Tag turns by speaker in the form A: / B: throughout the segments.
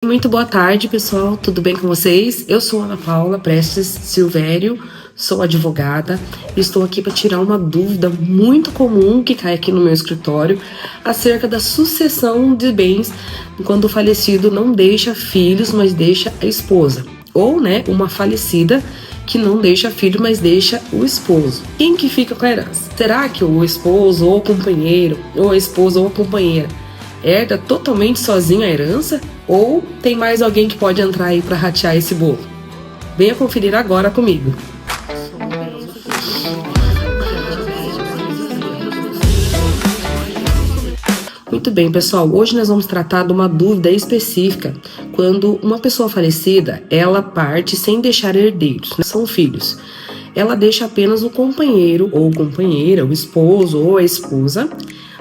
A: Muito boa tarde, pessoal. Tudo bem com vocês? Eu sou Ana Paula Prestes Silvério, sou advogada e estou aqui para tirar uma dúvida muito comum que cai aqui no meu escritório acerca da sucessão de bens quando o falecido não deixa filhos, mas deixa a esposa. Ou, uma falecida que não deixa filho, mas deixa o esposo. Quem que fica com a herança? Será que o esposo ou o companheiro, ou a esposa ou a companheira, herda totalmente sozinho a herança? Ou tem mais alguém que pode entrar aí para ratear esse bolo? Venha conferir agora comigo. Muito bem, pessoal, hoje nós vamos tratar de uma dúvida específica quando uma pessoa falecida, ela parte sem deixar herdeiros, são filhos. Ela deixa apenas o companheiro ou companheira, o esposo ou a esposa,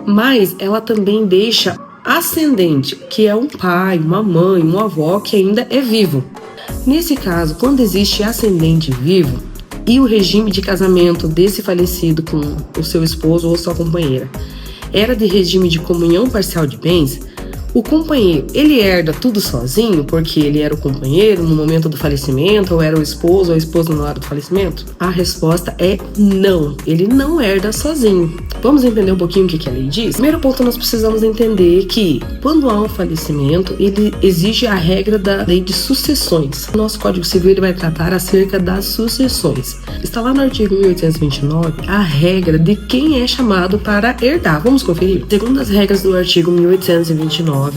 A: mas ela também deixa ascendente, que é um pai, uma mãe, uma avó que ainda é vivo. Nesse caso, quando existe ascendente vivo e o regime de casamento desse falecido com o seu esposo ou sua companheira era de regime de comunhão parcial de bens, o companheiro, ele herda tudo sozinho porque ele era o companheiro no momento do falecimento ou era o esposo ou a esposa na hora do falecimento? A resposta é não, ele não herda sozinho. Vamos entender um pouquinho o que a lei diz? Primeiro ponto, nós precisamos entender que quando há um falecimento, ele exige a regra da lei de sucessões. O nosso Código Civil ele vai tratar acerca das sucessões. Está lá no artigo 1829 a regra de quem é chamado para herdar. Vamos conferir? Segundo as regras do artigo 1829,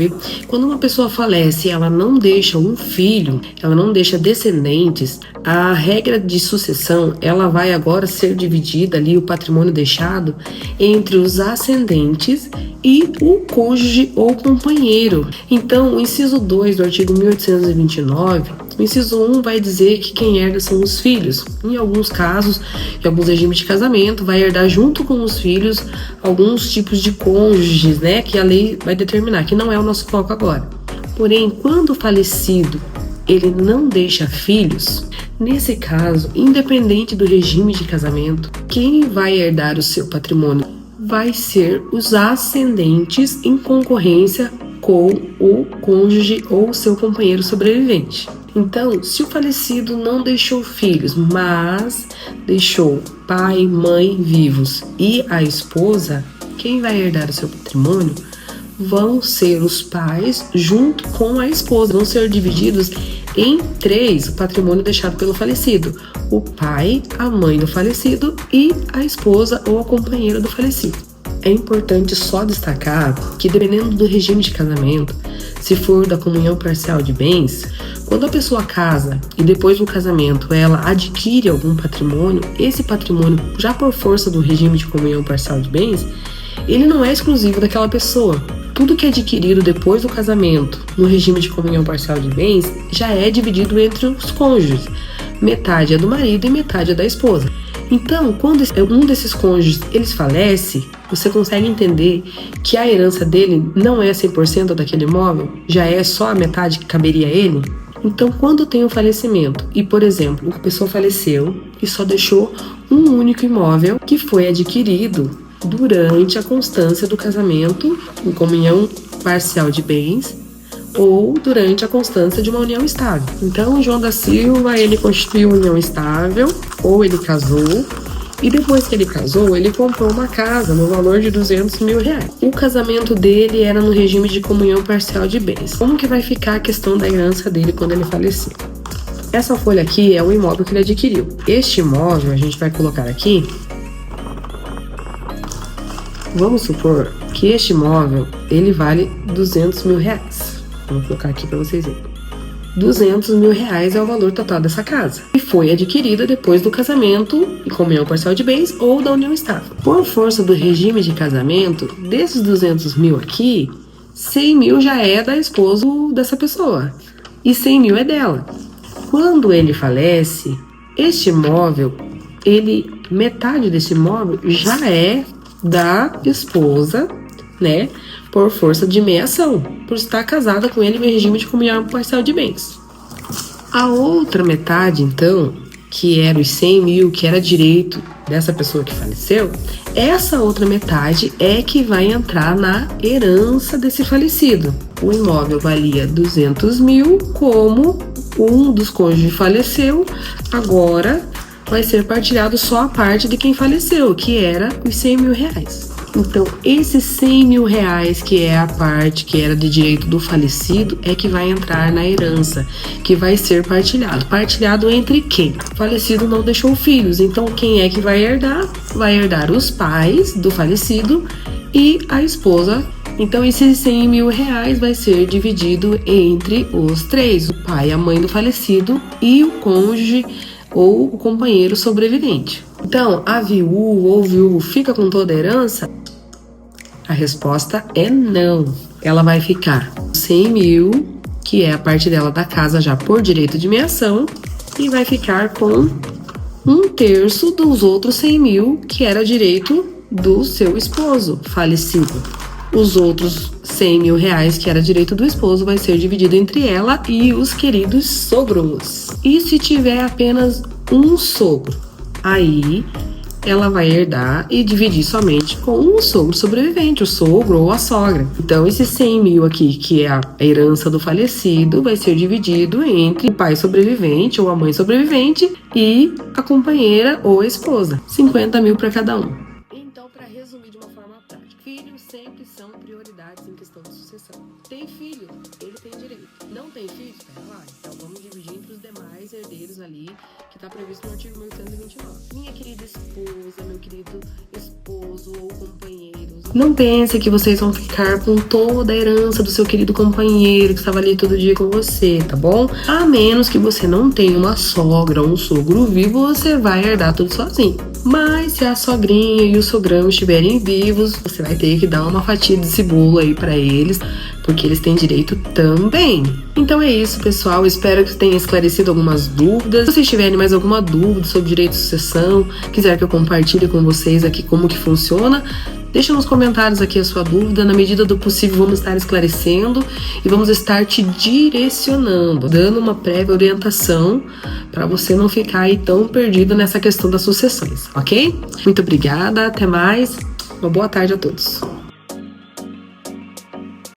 A: quando uma pessoa falece e ela não deixa um filho, ela não deixa descendentes, a regra de sucessão, ela vai agora ser dividida ali, o patrimônio deixado, entre os ascendentes e o cônjuge ou companheiro. Então, o inciso 2 do artigo 1829, o inciso 1 vai dizer que quem herda são os filhos. Em alguns casos, em alguns regimes de casamento, vai herdar junto com os filhos alguns tipos de cônjuges, que a lei vai determinar, que não é o nosso foco agora. Porém, quando o falecido ele não deixa filhos, nesse caso, independente do regime de casamento, quem vai herdar o seu patrimônio vai ser os ascendentes em concorrência com o cônjuge ou seu companheiro sobrevivente. Então, se o falecido não deixou filhos, mas deixou pai e mãe vivos e a esposa, quem vai herdar o seu patrimônio vão ser os pais junto com a esposa. Vão ser divididos em 3 o patrimônio deixado pelo falecido: o pai, a mãe do falecido e a esposa ou a companheira do falecido. É importante só destacar que, dependendo do regime de casamento, se for da comunhão parcial de bens, quando a pessoa casa e depois do casamento ela adquire algum patrimônio, esse patrimônio, já por força do regime de comunhão parcial de bens, ele não é exclusivo daquela pessoa. Tudo que é adquirido depois do casamento, no regime de comunhão parcial de bens, já é dividido entre os cônjuges. Metade é do marido e metade é da esposa. Então, quando um desses cônjuges eles falece, você consegue entender que a herança dele não é 100% daquele imóvel, já é só a metade que caberia a ele. Então, quando tem um falecimento e, por exemplo, a pessoa faleceu e só deixou um único imóvel que foi adquirido durante a constância do casamento em comunhão parcial de bens ou durante a constância de uma união estável. Então, João da Silva, ele constituiu uma união estável ou ele casou e depois que ele casou, ele comprou uma casa no valor de R$200 mil. O casamento dele era no regime de comunhão parcial de bens. Como que vai ficar a questão da herança dele quando ele falecer? Essa folha aqui é o imóvel que ele adquiriu. Este imóvel, a gente vai colocar aqui. Vamos supor que este imóvel, ele vale R$200 mil. Vou colocar aqui para vocês verem. R$200 mil é o valor total dessa casa. E foi adquirida depois do casamento em comunhão parcial de bens ou da união estável. Por força do regime de casamento, desses R$200 mil aqui, R$100 mil já é da esposa dessa pessoa. E R$100 mil é dela. Quando ele falece, este imóvel, metade desse imóvel já é da esposa, por força de meação, por estar casada com ele em regime de comunhão parcial de bens. A outra metade, então, que era os 100 mil, que era direito dessa pessoa que faleceu, essa outra metade é que vai entrar na herança desse falecido. o imóvel valia 200 mil, como um dos cônjuges faleceu, agora vai ser partilhado só a parte de quem faleceu, que era os 100 mil reais. Então, esses 100 mil reais, que é a parte que era de direito do falecido, é que vai entrar na herança, que vai ser partilhado. Partilhado entre quem? O falecido não deixou filhos, então quem é que vai herdar? Vai herdar os pais do falecido e a esposa. Então, esses 100 mil reais vai ser dividido entre os três, o pai, a mãe do falecido e o cônjuge ou o companheiro sobrevivente. Então, a viúva ou viúvo fica com toda a herança? A resposta é não. Ela vai ficar 100 mil, que é a parte dela da casa já por direito de meação, e vai ficar com 1/3 dos outros 100 mil, que era direito do seu esposo falecido. Os outros 100 mil reais, que era direito do esposo, vai ser dividido entre ela e os queridos sogros. E se tiver apenas um sogro, aí ela vai herdar e dividir somente com um sogro sobrevivente, o sogro ou a sogra. Então, esses 100 mil aqui, que é a herança do falecido, vai ser dividido entre o pai sobrevivente ou a mãe sobrevivente e a companheira ou a esposa. 50 mil para cada um. Então, para resumir de uma forma prática, filhos sempre são prioridades em questão de sucessão. Tem filho, ele tem direito. Não tem filho? Espera lá. Então, vamos dividir entre os demais herdeiros ali, que está previsto no artigo 1129. Minha querida esposa, meu querido esposo ou companheiro, não pense que vocês vão ficar com toda a herança do seu querido companheiro que estava ali todo dia com você, tá bom? A menos que você não tenha uma sogra ou um sogro vivo, você vai herdar tudo sozinho. Mas se a sogrinha e o sogrão estiverem vivos, você vai ter que dar uma fatia desse bolo aí para eles, porque eles têm direito também. Então é isso, pessoal. Espero que tenha esclarecido algumas dúvidas. Se vocês tiverem mais alguma dúvida sobre direito de sucessão, quiser que eu compartilhe com vocês aqui como que funciona, deixa nos comentários aqui a sua dúvida. Na medida do possível, vamos estar esclarecendo e vamos estar te direcionando, dando uma prévia orientação para você não ficar aí tão perdido nessa questão das sucessões, ok? Muito obrigada, até mais. Uma boa tarde a todos.